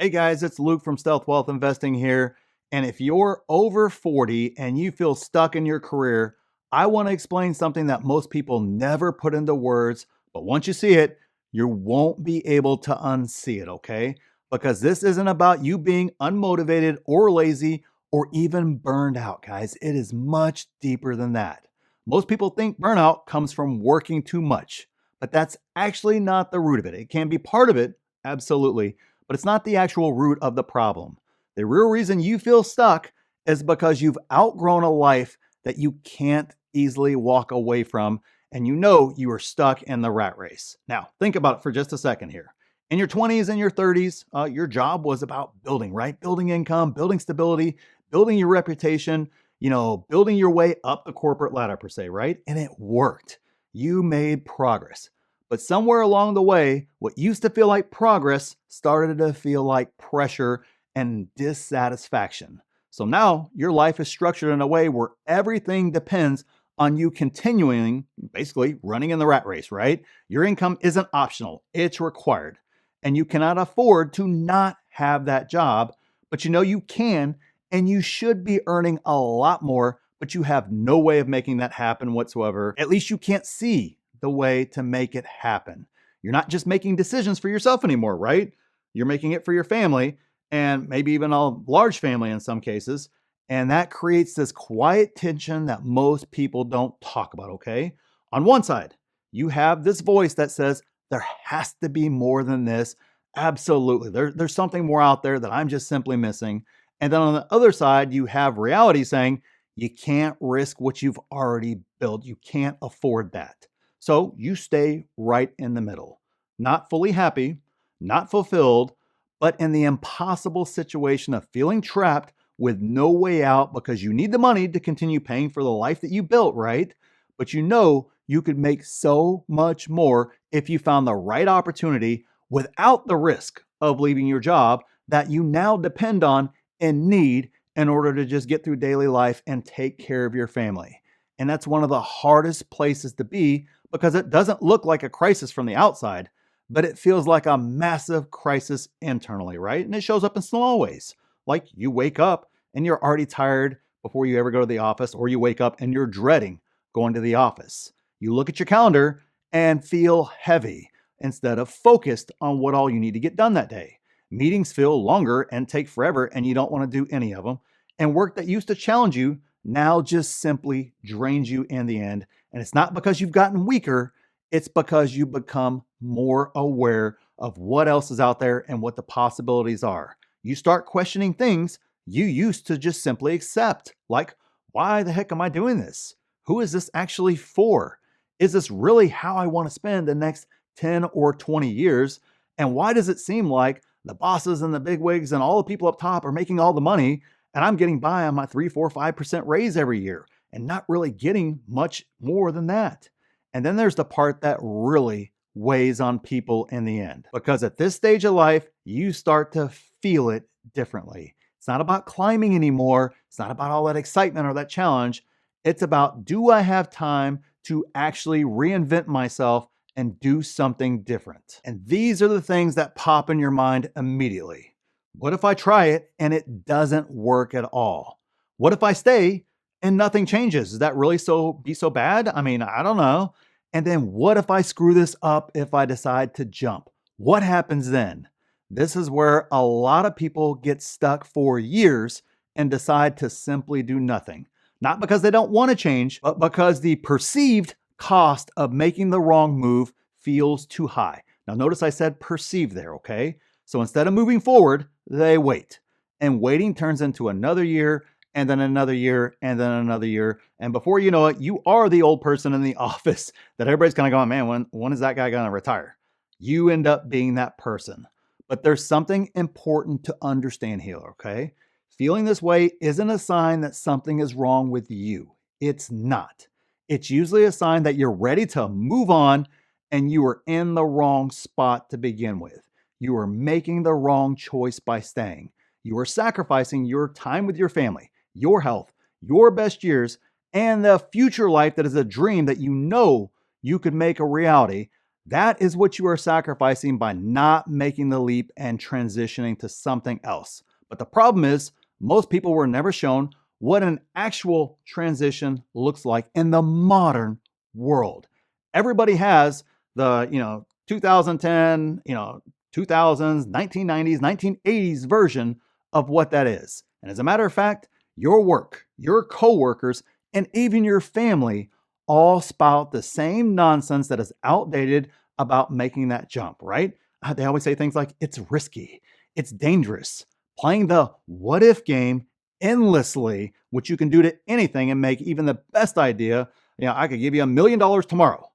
Hey guys, it's Luke from Stealth Wealth Investing here. And if you're over 40 and you feel stuck in your career, I want to explain something that most people never put into words, but once you see it, you won't be able to unsee it, okay? Because this isn't about you being unmotivated or lazy or even burned out, guys. It is much deeper than that. Most people think burnout comes from working too much, but that's actually not the root of it. It can be part of it, absolutely, but it's not the actual root of the problem. The real reason you feel stuck is because you've outgrown a life that you can't easily walk away from, and you know you are stuck in the rat race. Now, think about it for just a second here. In your 20s and your 30s, your job was about building, right? Building income, building stability, building your reputation, building your way up the corporate ladder, per se, right? And it worked. You made progress. But somewhere along the way, what used to feel like progress started to feel like pressure and dissatisfaction. So now your life is structured in a way where everything depends on you continuing, basically running in the rat race, right? Your income isn't optional, it's required. And you cannot afford to not have that job, but you know you can and you should be earning a lot more, but you have no way of making that happen whatsoever. At least you can't see the way to make it happen. You're not just making decisions for yourself anymore, right? You're making it for your family and maybe even a large family in some cases. And that creates this quiet tension that most people don't talk about, okay? On one side, you have this voice that says, there has to be more than this. Absolutely. There's something more out there that I'm just simply missing. And then on the other side, you have reality saying, you can't risk what you've already built. You can't afford that. So you stay right in the middle, not fully happy, not fulfilled, but in the impossible situation of feeling trapped with no way out because you need the money to continue paying for the life that you built, right? But you know you could make so much more if you found the right opportunity without the risk of leaving your job that you now depend on and need in order to just get through daily life and take care of your family. And that's one of the hardest places to be because it doesn't look like a crisis from the outside, but it feels like a massive crisis internally, right? And it shows up in small ways. Like you wake up and you're already tired before you ever go to the office, or you wake up and you're dreading going to the office. You look at your calendar and feel heavy instead of focused on what all you need to get done that day. Meetings feel longer and take forever, and you don't want to do any of them. And work that used to challenge you now just simply drains you in the end. And it's not because you've gotten weaker, it's because you become more aware of what else is out there and what the possibilities are. You start questioning things you used to just simply accept, like, why the heck am I doing this? Who is this actually for? Is this really how I want to spend the next 10 or 20 years? And why does it seem like the bosses and the bigwigs and all the people up top are making all the money and I'm getting by on my 3, 4, 5% raise every year and not really getting much more than that? And then there's the part that really weighs on people in the end, because at this stage of life, you start to feel it differently. It's not about climbing anymore. It's not about all that excitement or that challenge. It's about, do I have time to actually reinvent myself and do something different? And these are the things that pop in your mind immediately. What if I try it and it doesn't work at all? What if I stay and nothing changes? Is that really be so bad? I mean, I don't know. And then what if I screw this up if I decide to jump? What happens then? This is where a lot of people get stuck for years and decide to simply do nothing. Not because they don't want to change, but because the perceived cost of making the wrong move feels too high. Now, notice I said perceived there, okay? So instead of moving forward, they wait. And waiting turns into another year, and then another year, and then another year. And before you know it, you are the old person in the office that everybody's kind of going, man, when is that guy going to retire? You end up being that person. But there's something important to understand here, okay? Feeling this way isn't a sign that something is wrong with you. It's not. It's usually a sign that you're ready to move on and you are in the wrong spot to begin with. You are making the wrong choice by staying. You are sacrificing your time with your family, your health, your best years, and the future life that is a dream that you know you could make a reality. That is what you are sacrificing by not making the leap and transitioning to something else. But the problem is, most people were never shown what an actual transition looks like in the modern world. Everybody has the, 2010, 2000s, 1990s, 1980s version of what that is. And as a matter of fact, your work, your coworkers, and even your family all spout the same nonsense that is outdated about making that jump, right? They always say things like it's risky, it's dangerous, playing the what if game endlessly, which you can do to anything and make even the best idea. I could give you $1 million tomorrow,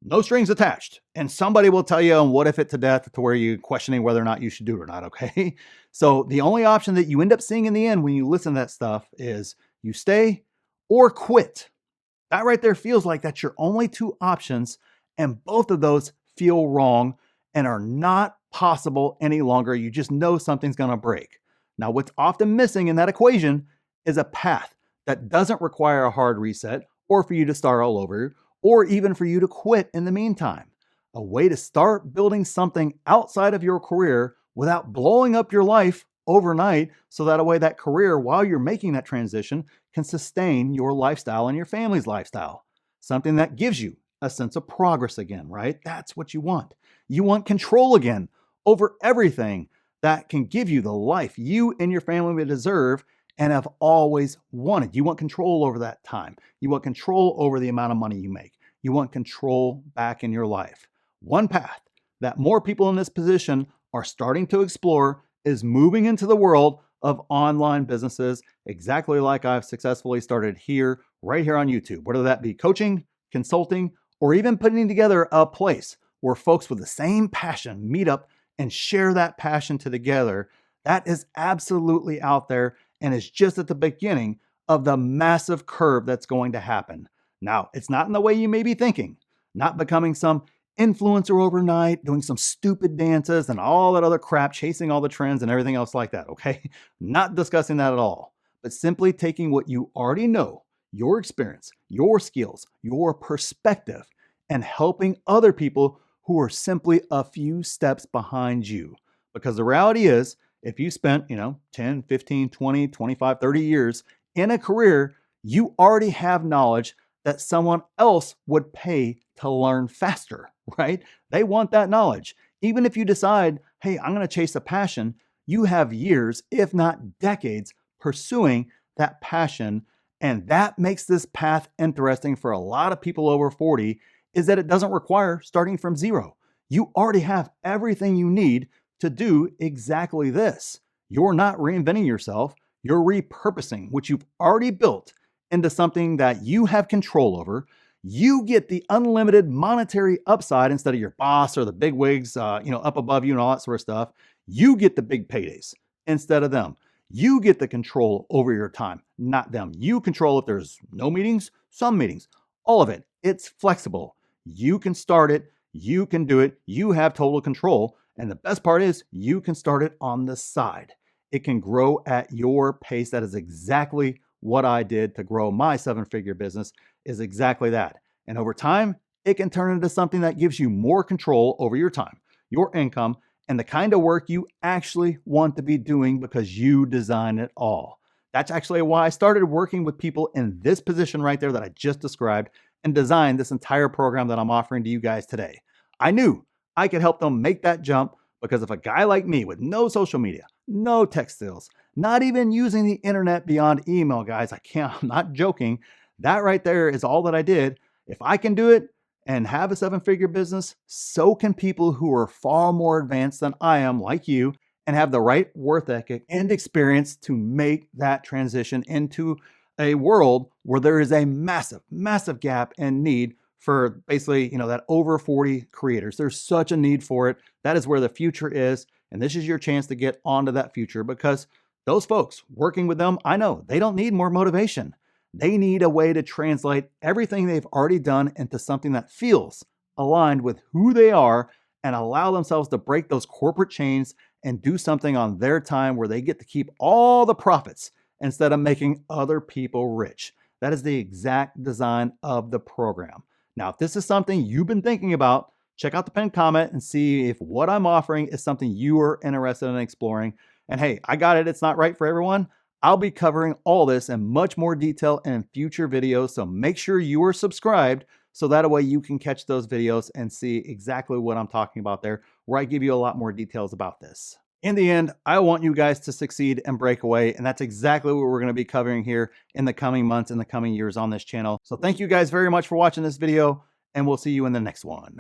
no strings attached. And somebody will tell you what if it to death to where you're questioning whether or not you should do it or not. Okay. So the only option that you end up seeing in the end when you listen to that stuff is you stay or quit. That right there feels like that's your only two options. And both of those feel wrong and are not possible any longer. You just know something's going to break. Now, what's often missing in that equation is a path that doesn't require a hard reset or for you to start all over, or even for you to quit in the meantime. A way to start building something outside of your career without blowing up your life overnight, so that way that career, while you're making that transition, can sustain your lifestyle and your family's lifestyle. Something that gives you a sense of progress again, right? That's what you want. You want control again over everything that can give you the life you and your family deserve and have always wanted. You want control over that time. You want control over the amount of money you make. You want control back in your life. One path that more people in this position are starting to explore is moving into the world of online businesses, exactly like I've successfully started here, right here on YouTube, whether that be coaching, consulting, or even putting together a place where folks with the same passion meet up and share that passion together. That is absolutely out there and is just at the beginning of the massive curve that's going to happen. Now, it's not in the way you may be thinking, not becoming some influencer overnight, doing some stupid dances and all that other crap, chasing all the trends and everything else like that, okay? Not discussing that at all, but simply taking what you already know, your experience, your skills, your perspective, and helping other people who are simply a few steps behind you. Because the reality is, if you spent, 10, 15, 20, 25, 30 years in a career, you already have knowledge that someone else would pay to learn faster, right? They want that knowledge. Even if you decide, hey, I'm going to chase a passion, you have years, if not decades, pursuing that passion. And that makes this path interesting for a lot of people over 40, is that it doesn't require starting from zero. You already have everything you need to do exactly this. You're not reinventing yourself. You're repurposing what you've already built into something that you have control over. You get the unlimited monetary upside instead of your boss or the big wigs, up above you and all that sort of stuff. You get the big paydays instead of them. You get the control over your time, not them. You control if there's no meetings, some meetings, all of it. It's flexible. You can start it. You can do it. You have total control. And the best part is you can start it on the side. It can grow at your pace. That is exactly what I did to grow my seven-figure business, is exactly that. And over time, it can turn into something that gives you more control over your time, your income, and the kind of work you actually want to be doing because you design it all. That's actually why I started working with people in this position right there that I just described and designed this entire program that I'm offering to you guys today. I knew I could help them make that jump because if a guy like me with no social media, no tech skills, not even using the internet beyond email, guys, I'm not joking. That right there is all that I did. If I can do it and have a seven-figure business, so can people who are far more advanced than I am, like you, and have the right work ethic and experience to make that transition into a world where there is a massive, massive gap and need for basically, that over 40 creators. There's such a need for it. That is where the future is. And this is your chance to get onto that future, because those folks working with them, I know they don't need more motivation. They need a way to translate everything they've already done into something that feels aligned with who they are and allow themselves to break those corporate chains and do something on their time where they get to keep all the profits instead of making other people rich. That is the exact design of the program. Now, if this is something you've been thinking about, Check out the pinned comment and see if what I'm offering is something you are interested in exploring. And hey, I got it. It's not right for everyone. I'll be covering all this in much more detail in future videos. So make sure you are subscribed so that way you can catch those videos and see exactly what I'm talking about there, where I give you a lot more details about this. In the end, I want you guys to succeed and break away. And that's exactly what we're going to be covering here in the coming months and the coming years on this channel. So thank you guys very much for watching this video, and we'll see you in the next one.